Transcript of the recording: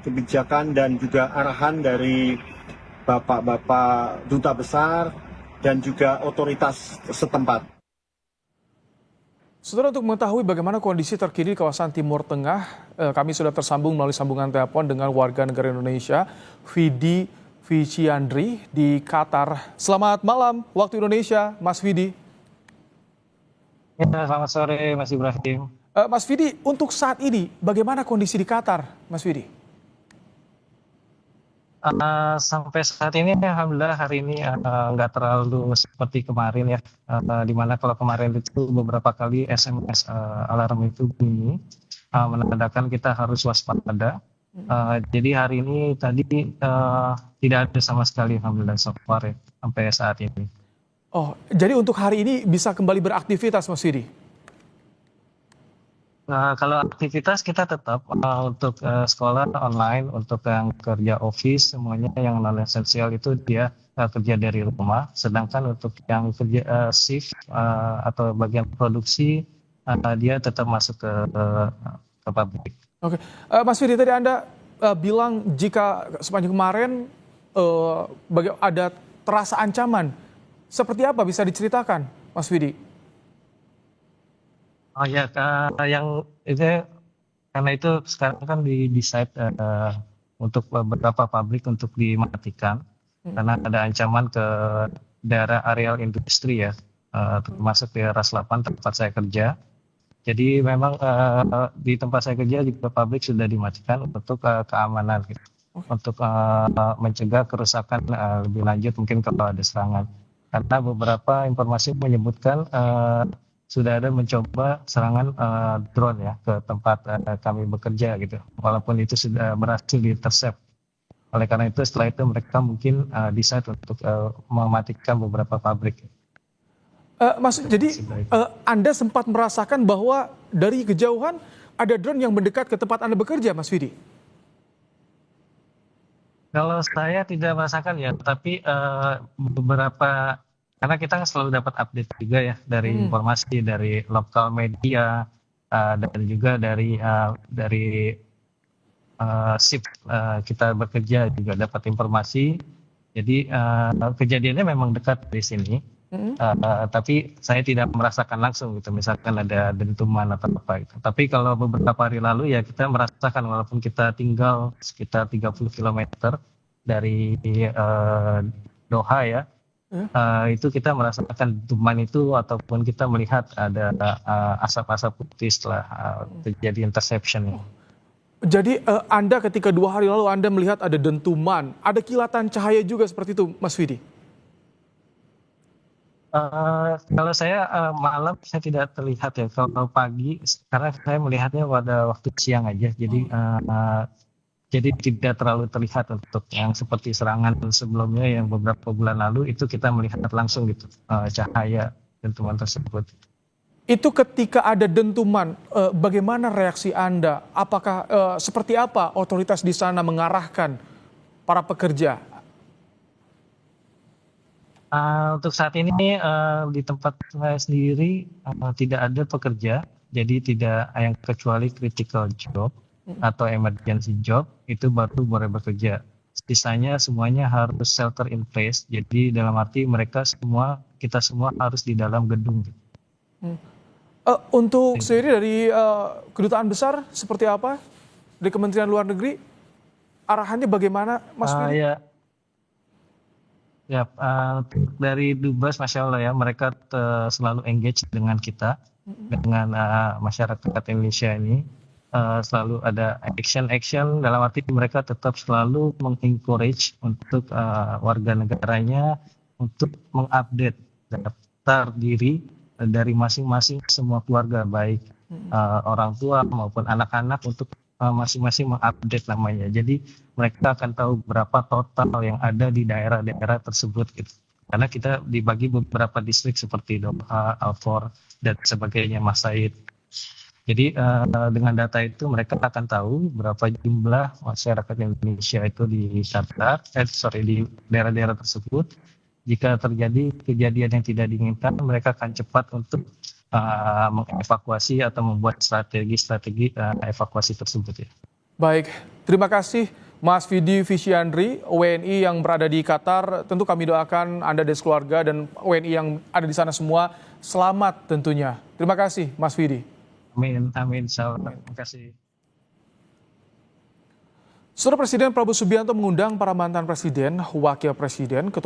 kebijakan dan juga arahan dari bapak-bapak duta besar dan juga otoritas setempat. Saudara, untuk mengetahui bagaimana kondisi terkini di kawasan Timur Tengah, kami sudah tersambung melalui sambungan telepon dengan warga negara Indonesia, Vidi Viciandri di Qatar. Selamat malam waktu Indonesia, Mas Vidi. Ya, selamat sore Mas Ibrahim. Mas Vidi, untuk saat ini bagaimana kondisi di Qatar, Mas Vidi? Sampai saat ini alhamdulillah hari ini nggak terlalu seperti kemarin ya. Dimana kalau kemarin itu beberapa kali SMS alarm itu bunyi menandakan kita harus waspada. Jadi hari ini tadi tidak ada sama sekali alhamdulillah so far ya, sampai saat ini. Oh, jadi untuk hari ini bisa kembali beraktivitas, Mas Vidi? Kalau aktivitas kita tetap untuk sekolah online, untuk yang kerja office semuanya yang non esensial itu dia kerja dari rumah. Sedangkan untuk yang kerja shift atau bagian produksi dia tetap masuk ke pabrik. Oke, Mas Vidi, tadi Anda bilang jika sepanjang kemarin ada terasa ancaman. Seperti apa bisa diceritakan, Mas Vidi? Oh ya, yang itu karena itu sekarang kan di-decide untuk beberapa pabrik untuk dimatikan karena ada ancaman ke daerah areal industri ya, termasuk di Ras 8 tempat saya kerja. Jadi memang di tempat saya kerja juga pabrik sudah dimatikan untuk keamanan gitu. Untuk mencegah kerusakan lebih lanjut mungkin kalau ada serangan. Karena beberapa informasi menyebutkan sudah ada mencoba serangan drone ya ke tempat kami bekerja gitu. Walaupun itu sudah berhasil di-intercept. Oleh karena itu setelah itu mereka mungkin decide untuk mematikan beberapa pabrik. Mas, jadi Anda sempat merasakan bahwa dari kejauhan ada drone yang mendekat ke tempat Anda bekerja, Mas Vidi? Kalau saya tidak merasakan ya, tapi beberapa karena kita selalu dapat update juga ya dari informasi dari lokal media dan juga dari shift kita bekerja juga dapat informasi. Jadi kejadiannya memang dekat di sini, tapi saya tidak merasakan langsung gitu. Misalkan ada dentuman atau apa gitu. Tapi kalau beberapa hari lalu ya kita merasakan walaupun kita tinggal sekitar 30 km dari Doha ya. Itu kita merasakan dentuman itu ataupun kita melihat ada asap-asap putih setelah terjadi interception. Jadi Anda ketika 2 hari lalu Anda melihat ada dentuman, ada kilatan cahaya juga seperti itu, Mas Vidi? Kalau saya malam saya tidak terlihat ya. Kalau pagi karena saya melihatnya pada waktu siang aja. Jadi tidak terlalu terlihat untuk yang seperti serangan sebelumnya yang beberapa bulan lalu itu kita melihat langsung gitu cahaya dentuman tersebut. Itu ketika ada dentuman, bagaimana reaksi Anda? Apakah seperti apa otoritas di sana mengarahkan para pekerja? Untuk saat ini di tempat saya sendiri tidak ada pekerja, jadi tidak yang kecuali critical job atau emergency job itu baru boleh bekerja. Sisanya semuanya harus shelter in place, jadi dalam arti kita semua harus di dalam gedung. Untuk sendiri dari kedutaan besar seperti apa? Dari Kementerian Luar Negeri, arahannya bagaimana, Mas Vidi? Dari Dubes, Masya Allah ya, mereka selalu engage dengan kita, dengan masyarakat Indonesia ini. Selalu ada action dalam arti mereka tetap selalu mengencourage untuk warga negaranya untuk mengupdate daftar diri dari masing-masing semua keluarga baik orang tua maupun anak-anak untuk masing-masing mengupdate namanya. Jadi mereka akan tahu berapa total yang ada di daerah-daerah tersebut gitu. Karena kita dibagi beberapa distrik seperti Doha, Al-For dan sebagainya, Mas Said. Jadi dengan data itu mereka akan tahu berapa jumlah masyarakat Indonesia itu di daerah-daerah tersebut. Jika terjadi kejadian yang tidak diinginkan, mereka akan cepat untuk mengevakuasi atau membuat strategi evakuasi tersebut ya. Baik, Terima kasih Mas Vidi Viciandri, WNI yang berada di Qatar. Tentu kami doakan Anda dan keluarga dan WNI yang ada di sana semua selamat tentunya. Terima kasih Mas Vidi. Amin, amin, terima kasih. Saudara Presiden Prabowo Subianto mengundang para mantan presiden, wakil presiden, ketua